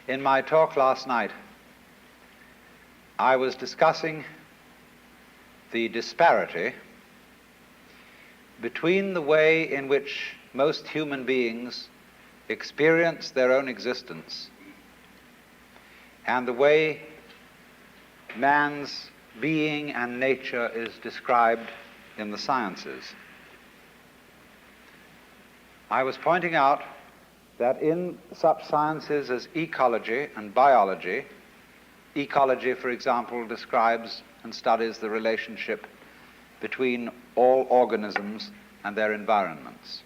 In my talk last night, I was discussing the disparity between the way in which most human beings experience their own existence and the way man's being and nature is described in the sciences. I was pointing out that in such sciences as ecology and biology, ecology, for example, describes and studies the relationship between all organisms and their environments.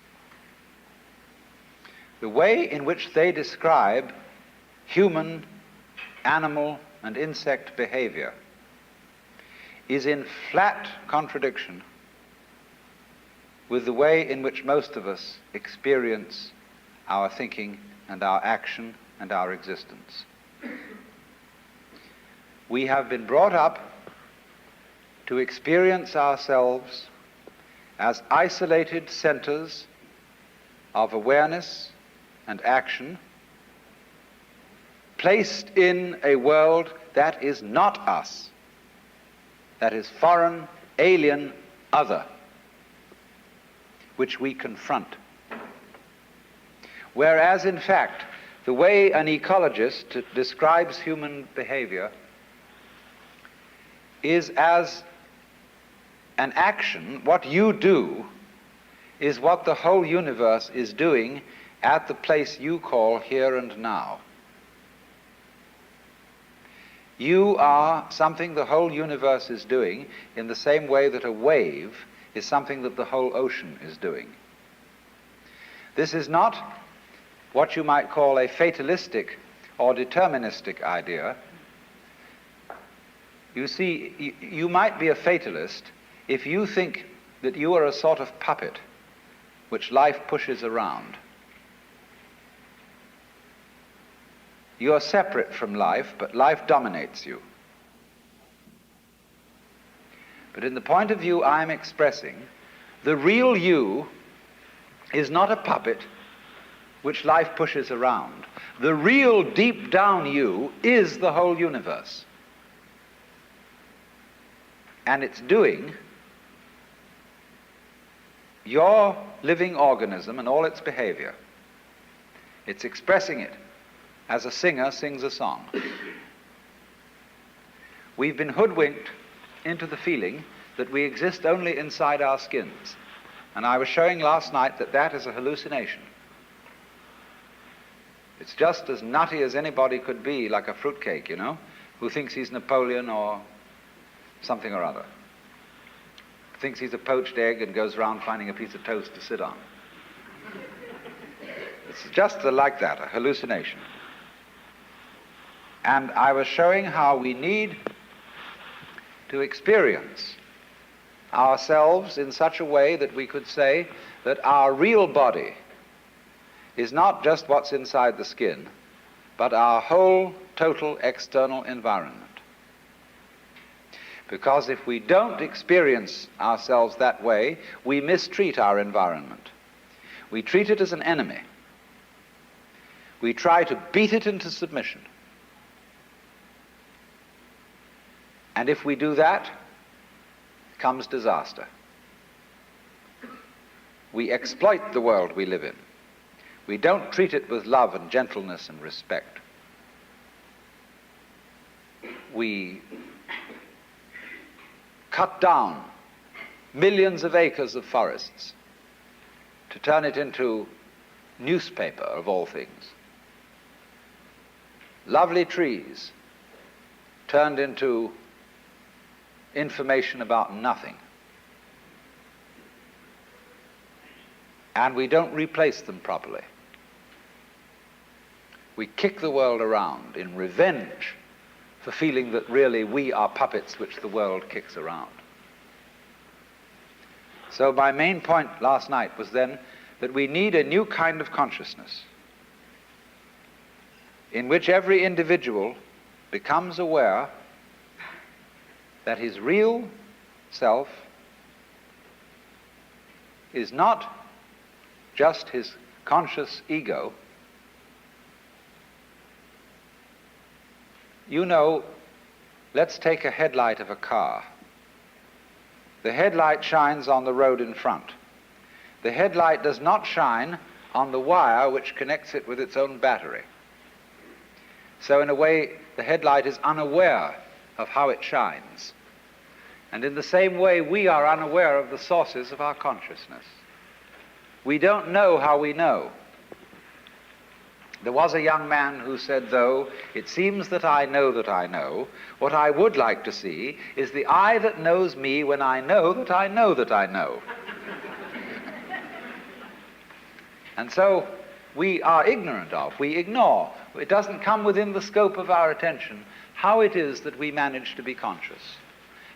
The way in which they describe human, animal, and insect behavior is in flat contradiction with the way in which most of us experience our thinking and our action and our existence. We have been brought up to experience ourselves as isolated centers of awareness and action, placed in a world that is not us, that is foreign, alien, other, which we confront. Whereas, in fact, the way an ecologist describes human behavior is as an action. What you do is what the whole universe is doing at the place you call here and now. You are something the whole universe is doing in the same way that a wave is something that the whole ocean is doing. This is not what you might call a fatalistic or deterministic idea. You see, you might be a fatalist if you think that you are a sort of puppet which life pushes around. You are separate from life, but life dominates you. But in the point of view I'm expressing, the real you is not a puppet which life pushes around. The real deep down you is the whole universe. And it's doing your living organism and all its behavior. It's expressing it as a singer sings a song. We've been hoodwinked into the feeling that we exist only inside our skins. And I was showing last night that that is a hallucination. It's just as nutty as anybody could be, like a fruitcake, you know, who thinks he's Napoleon or something or other. Thinks he's a poached egg and goes around finding a piece of toast to sit on. It's just like that, a hallucination. And I was showing how we need to experience ourselves in such a way that we could say that our real body is not just what's inside the skin, but our whole total external environment. Because if we don't experience ourselves that way, we mistreat our environment. We treat it as an enemy. We try to beat it into submission. And if we do that, comes disaster. We exploit the world we live in. We don't treat it with love and gentleness and respect. We cut down millions of acres of forests to turn it into newspaper, of all things. Lovely trees turned into information about nothing. And we don't replace them properly. We kick the world around in revenge for feeling that really we are puppets which the world kicks around. So my main point last night was then that we need a new kind of consciousness in which every individual becomes aware that his real self is not just his conscious ego, You know, let's take a headlight of a car. The headlight shines on the road in front. The headlight does not shine on the wire which connects it with its own battery. So in a way, the headlight is unaware of how it shines. And in the same way, we are unaware of the sources of our consciousness. We don't know how we know. There was a young man who said, though, it seems that I know, what I would like to see is the eye that knows me when I know that I know that I know. And so we are ignorant of, we ignore, it doesn't come within the scope of our attention how it is that we manage to be conscious,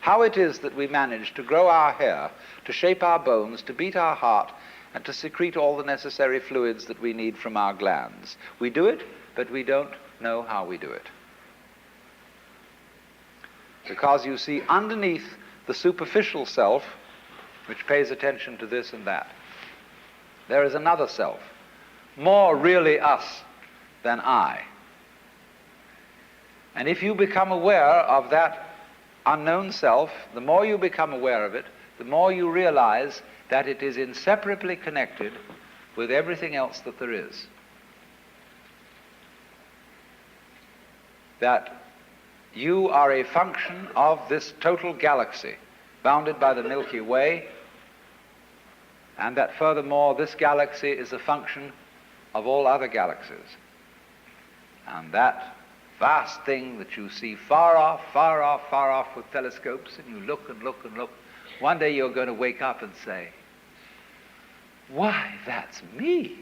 how it is that we manage to grow our hair, to shape our bones, to beat our heart, and to secrete all the necessary fluids that we need from our glands. We do it, but we don't know how we do it. Because you see, underneath the superficial self, which pays attention to this and that, there is another self, more really us than I. And if you become aware of that unknown self, the more you become aware of it, the more you realize that it is inseparably connected with everything else that there is. That you are a function of this total galaxy, bounded by the Milky Way, and that furthermore this galaxy is a function of all other galaxies. And that vast thing that you see far off, far off, far off with telescopes, and you look and look and look, one day you're going to wake up and say, why, that's me.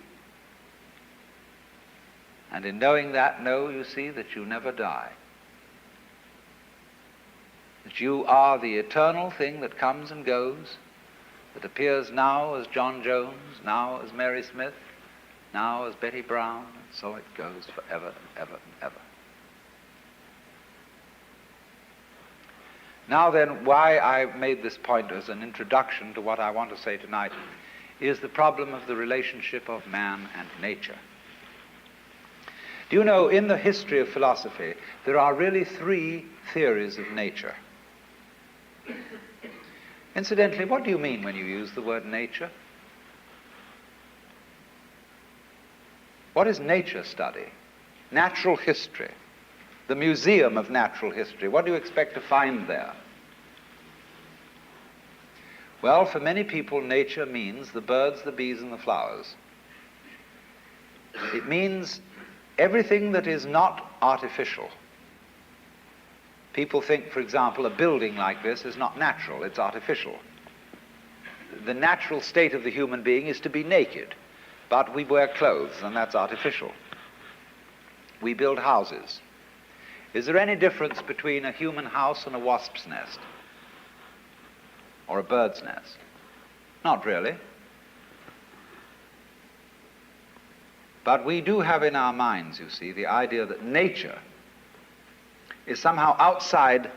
And in knowing that, know, you see, that you never die. That you are the eternal thing that comes and goes, that appears now as John Jones, now as Mary Smith, now as Betty Brown, and so it goes forever and ever and ever. Now then, why I made this point as an introduction to what I want to say tonight is the problem of the relationship of man and nature. Do you know, in the history of philosophy, there are really three theories of nature. Incidentally, what do you mean when you use the word nature? What is nature study? Natural history. The Museum of Natural History. What do you expect to find there? Well, for many people, nature means the birds, the bees, and the flowers. It means everything that is not artificial. People think, for example, a building like this is not natural, it's artificial. The natural state of the human being is to be naked, but we wear clothes, and that's artificial. We build houses. Is there any difference between a human house and a wasp's nest? Or a bird's nest? Not really. But we do have in our minds, you see, the idea that nature is somehow outside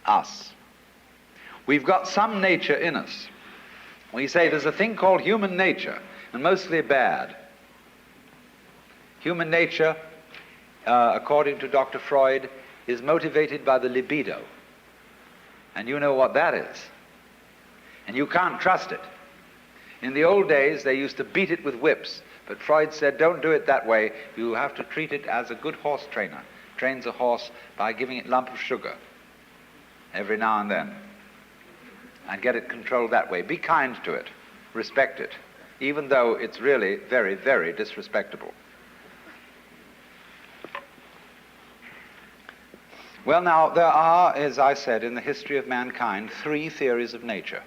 us. We've got some nature in us. We say there's a thing called human nature, and mostly bad. Human nature, according to Dr. Freud, is motivated by the libido. And you know what that is. And you can't trust it. In the old days, they used to beat it with whips, but Freud said, don't do it that way. You have to treat it as a good horse trainer trains a horse by giving it a lump of sugar every now and then, and get it controlled that way. Be kind to it. Respect it, even though it's really very, very disrespectable. Well, now, there are, as I said, in the history of mankind, three theories of nature.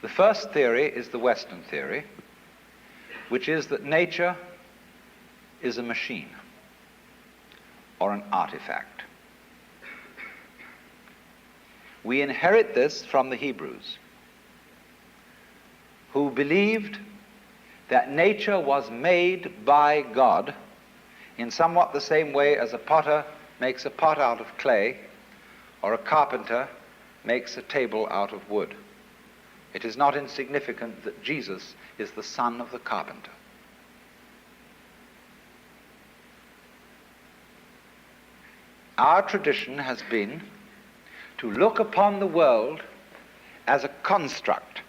The first theory is the Western theory, which is that nature is a machine or an artifact. We inherit this from the Hebrews, who believed that nature was made by God in somewhat the same way as a potter makes a pot out of clay, or a carpenter makes a table out of wood. It is not insignificant that Jesus is the son of the carpenter. our tradition has been to look upon the world as a construct.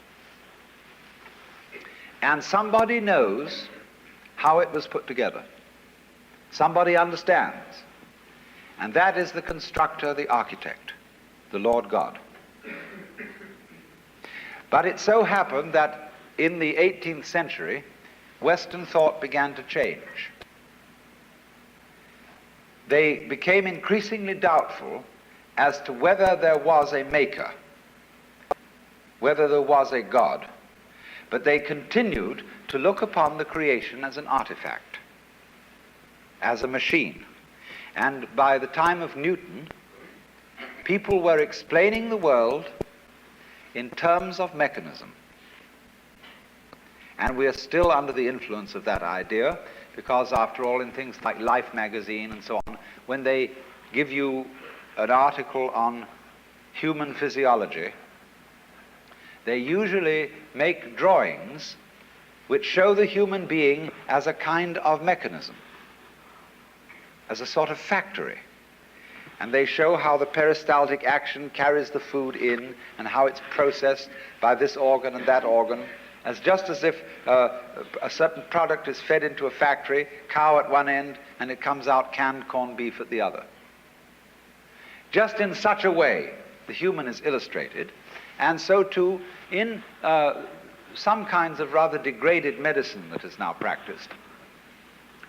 And somebody knows how it was put together. Somebody understands. And that is the constructor, the architect, the Lord God. But it so happened that in the 18th century, Western thought began to change. They became increasingly doubtful as to whether there was a maker, whether there was a God. But they continued to look upon the creation as an artifact, as a machine. And by the time of Newton, people were explaining the world in terms of mechanism. And we are still under the influence of that idea, because after all, in things like Life magazine and so on, when they give you an article on human physiology, they usually make drawings which show the human being as a kind of mechanism, as a sort of factory. And they show how the peristaltic action carries the food in and how it's processed by this organ and that organ, as just as if a certain product is fed into a factory, cow at one end, and it comes out canned corned beef at the other. Just in such a way, the human is illustrated, and so too in some kinds of rather degraded medicine that is now practiced.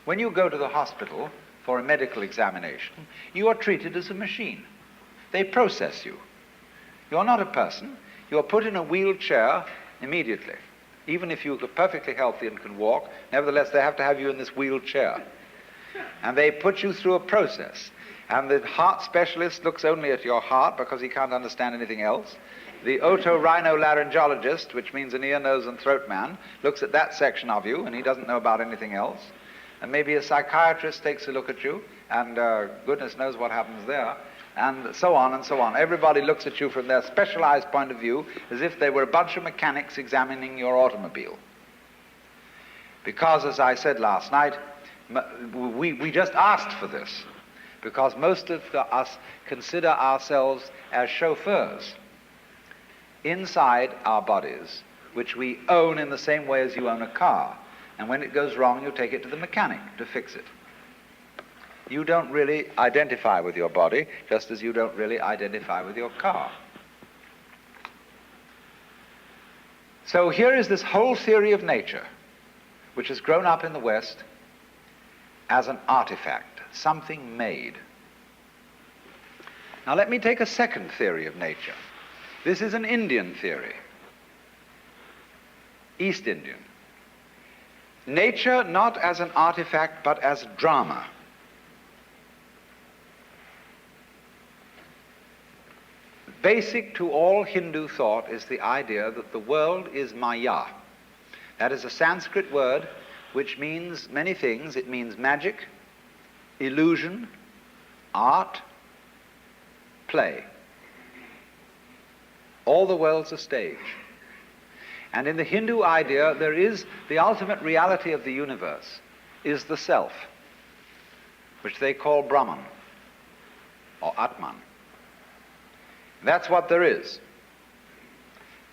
When you go to the hospital for a medical examination, you are treated as a machine. They process you. You're not a person. You're put in a wheelchair immediately. Even if you're perfectly healthy and can walk, nevertheless they have to have you in this wheelchair. And they put you through a process. And the heart specialist looks only at your heart because he can't understand anything else. The otorhinolaryngologist, which means an ear, nose, and throat man, looks at that section of you, and he doesn't know about anything else. And maybe a psychiatrist takes a look at you, and goodness knows what happens there, and so on and so on. Everybody looks at you from their specialized point of view as if they were a bunch of mechanics examining your automobile. Because, as I said last night, we just asked for this, because most of us consider ourselves as chauffeurs inside our bodies, which we own in the same way as you own a car. And when it goes wrong, you take it to the mechanic to fix it. You don't really identify with your body, just as you don't really identify with your car. So here is this whole theory of nature, which has grown up in the West as an artifact, something made. Now let me take a second theory of nature. This is an Indian theory, East Indian. Nature not as an artifact, but as drama. Basic to all Hindu thought is the idea that the world is maya. That is a Sanskrit word which means many things. It means magic, illusion, art, play. All the world's a stage. And in the Hindu idea, there is the ultimate reality of the universe is the self, which they call Brahman or Atman. That's what there is.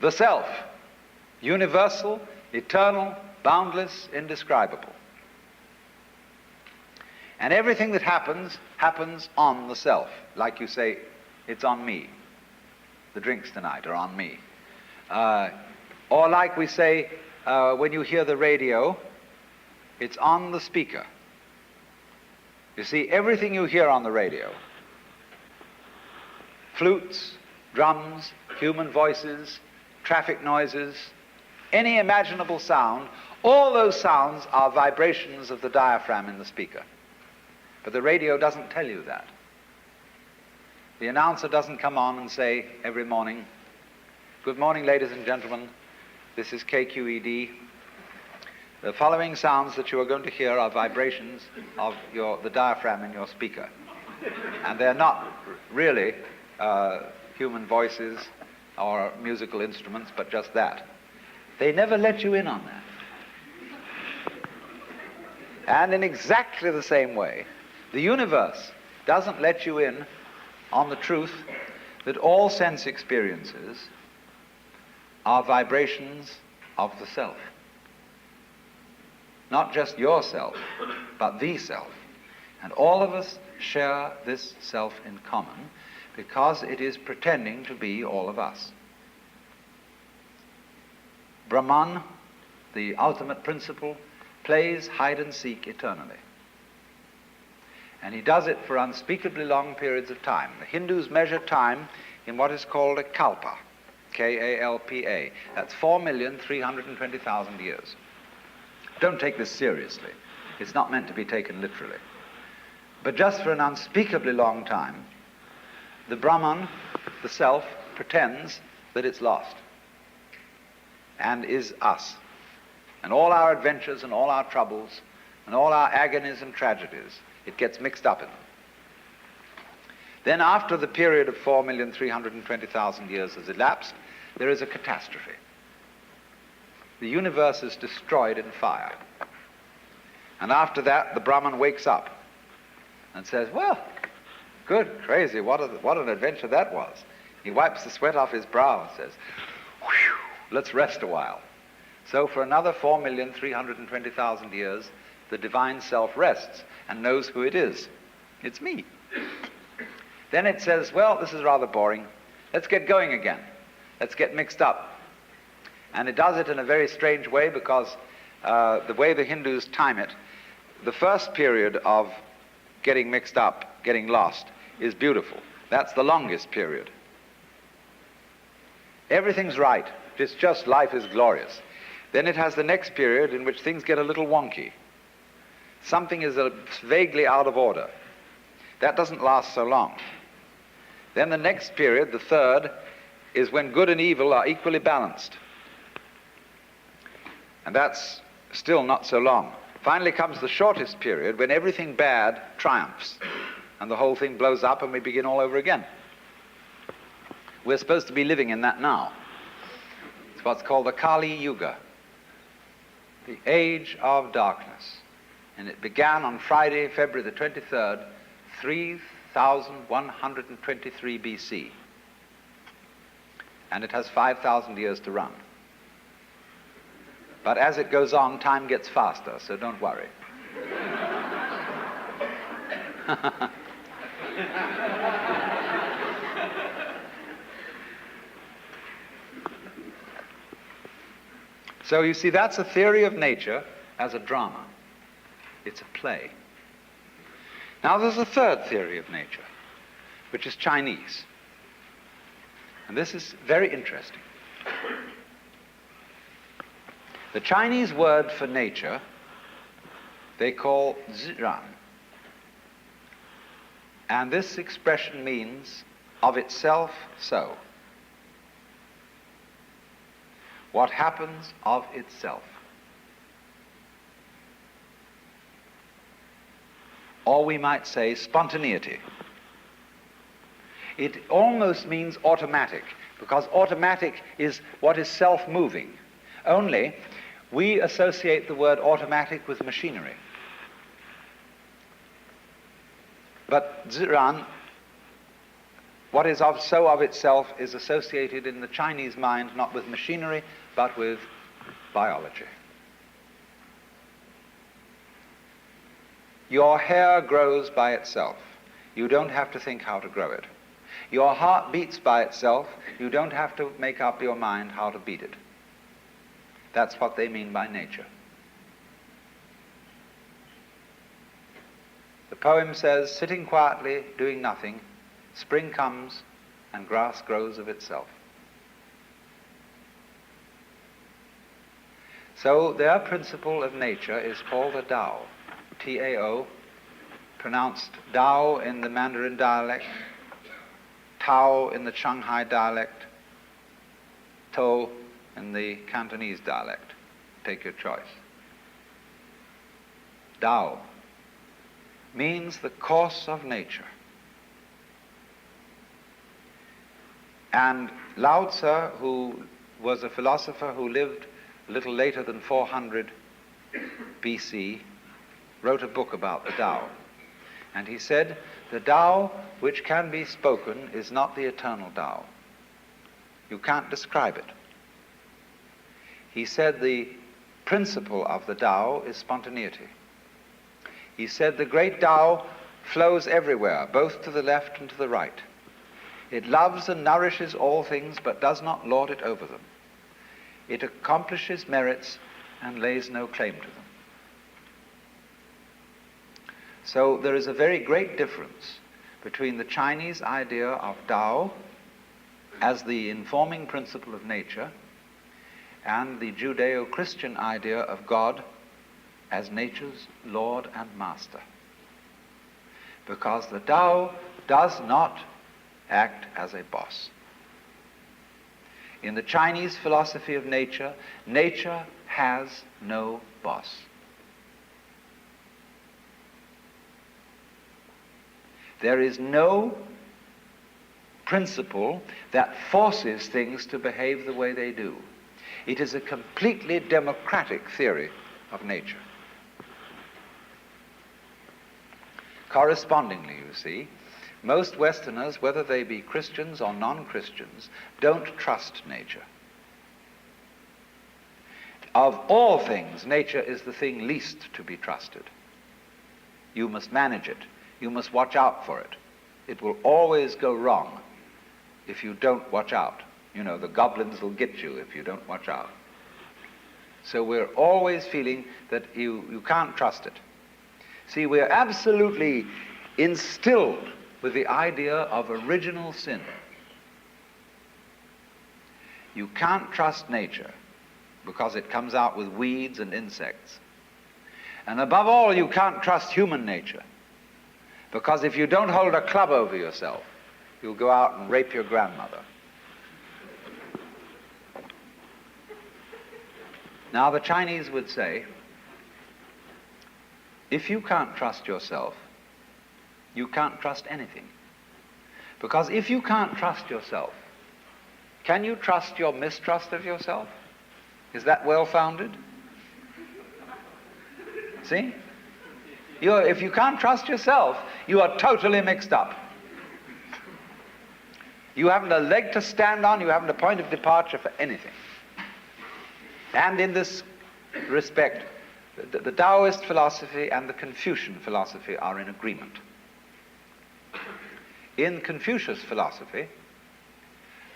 The self, universal, eternal, boundless, indescribable. And everything that happens, happens on the self. Like you say, it's on me. The drinks tonight are on me. Or like we say, when you hear the radio, it's on the speaker. You see, everything you hear on the radio, flutes, drums, human voices, traffic noises, any imaginable sound, all those sounds are vibrations of the diaphragm in the speaker. But the radio doesn't tell you that. The announcer doesn't come on and say every morning, "Good morning, ladies and gentlemen. This is KQED. The following sounds that you are going to hear are vibrations of the diaphragm in your speaker." And they're not really human voices or musical instruments, but just that. They never let you in on that. And in exactly the same way, the universe doesn't let you in on the truth that all sense experiences are vibrations of the self. Not just yourself, but the self. And all of us share this self in common because it is pretending to be all of us. Brahman, the ultimate principle, plays hide and seek eternally. And he does it for unspeakably long periods of time. The Hindus measure time in what is called a kalpa, K-A-L-P-A. That's 4,320,000 years. Don't take this seriously. It's not meant to be taken literally. But just for an unspeakably long time, the Brahman, the self, pretends that it's lost and is us. And all our adventures and all our troubles and all our agonies and tragedies, it gets mixed up in them. Then after the period of 4,320,000 years has elapsed, there is a catastrophe. The universe is destroyed in fire. And after that, the Brahman wakes up and says, well, good, crazy, what an adventure that was. He wipes the sweat off his brow and says, whew, let's rest a while. So for another 4,320,000 years, the divine self rests and knows who it is. It's me. Then it says, well, this is rather boring. Let's get going again. Let's get mixed up. And it does it in a very strange way because the way the Hindus time it, the first period of getting mixed up, getting lost, is beautiful. That's the longest period. Everything's right. It's just life is glorious. Then it has the next period in which things get a little wonky. Something is vaguely out of order. That doesn't last so long. Then the next period, the third, is when good and evil are equally balanced. And that's still not so long. Finally comes the shortest period when everything bad triumphs and the whole thing blows up and we begin all over again. We're supposed to be living in that now. It's what's called the Kali Yuga, the age of darkness. And it began on Friday, February the 23rd, 3123 BC. And it has 5,000 years to run. But as it goes on, time gets faster, so don't worry. So you see, that's a theory of nature as a drama. It's a play. Now there's a third theory of nature, which is Chinese. And this is very interesting. The Chinese word for nature, they call ziran. And this expression means of itself so. What happens of itself. Or we might say spontaneity. It almost means automatic, because automatic is what is self-moving. Only we associate the word automatic with machinery. But ziran, what is so of itself, is associated in the Chinese mind not with machinery, but with biology. Your hair grows by itself. You don't have to think how to grow it. Your heart beats by itself. You don't have to make up your mind how to beat it. That's what they mean by nature. The poem says, sitting quietly, doing nothing, spring comes and grass grows of itself. So their principle of nature is called a Tao, T-A-O, pronounced Dao in the Mandarin dialect, Tao in the Shanghai dialect, To in the Cantonese dialect. Take your choice. Tao means the course of nature. And Lao Tzu, who was a philosopher who lived a little later than 400 BC, wrote a book about the Tao. And he said, the Tao which can be spoken is not the eternal Tao. You can't describe it. He said the principle of the Tao is spontaneity. He said the great Tao flows everywhere, both to the left and to the right. It loves and nourishes all things, but does not lord it over them. It accomplishes merits and lays no claim to them. So there is a very great difference between the Chinese idea of Tao as the informing principle of nature and the Judeo-Christian idea of God as nature's Lord and Master. Because the Tao does not act as a boss. In the Chinese philosophy of nature, nature has no boss. There is no principle that forces things to behave the way they do. It is a completely democratic theory of nature. Correspondingly, you see, most Westerners, whether they be Christians or non-Christians, don't trust nature. Of all things, nature is the thing least to be trusted. You must manage it. You must watch out for it. It will always go wrong if you don't watch out. You know, the goblins will get you if you don't watch out. So we're always feeling that you can't trust it. See, we're absolutely instilled with the idea of original sin. You can't trust nature because it comes out with weeds and insects. And above all, you can't trust human nature because if you don't hold a club over yourself, you'll go out and rape your grandmother. Now, the Chinese would say, if you can't trust yourself, you can't trust anything. Because if you can't trust yourself, can you trust your mistrust of yourself? Is that well-founded? See? If you can't trust yourself, you are totally mixed up. You haven't a leg to stand on, you haven't a point of departure for anything. And in this respect, the Taoist philosophy and the Confucian philosophy are in agreement. In Confucius philosophy,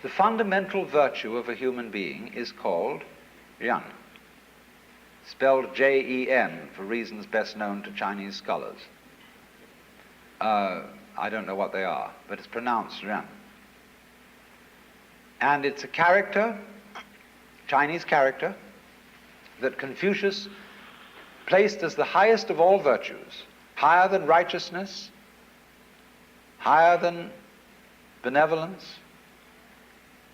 the fundamental virtue of a human being is called Ren, spelled Jen for reasons best known to Chinese scholars. I don't know what they are, but it's pronounced Ren. And it's a character, Chinese character, that Confucius placed as the highest of all virtues, higher than righteousness, higher than benevolence,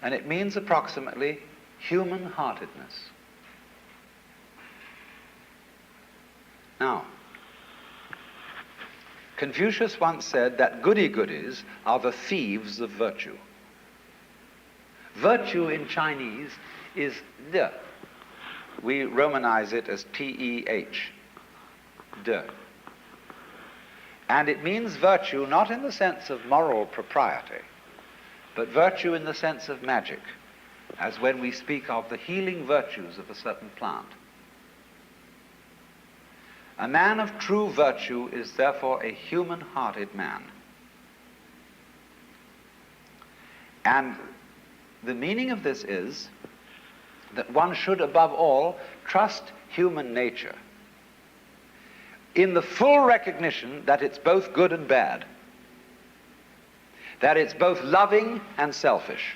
and it means approximately human-heartedness. Now, Confucius once said that goody-goodies are the thieves of virtue. Virtue in Chinese is de. We Romanize it as T-E-H, de. And it means virtue not in the sense of moral propriety, but virtue in the sense of magic, as when we speak of the healing virtues of a certain plant. A man of true virtue is therefore a human-hearted man. And the meaning of this is that one should, above all, trust human nature in the full recognition that it's both good and bad, that it's both loving and selfish,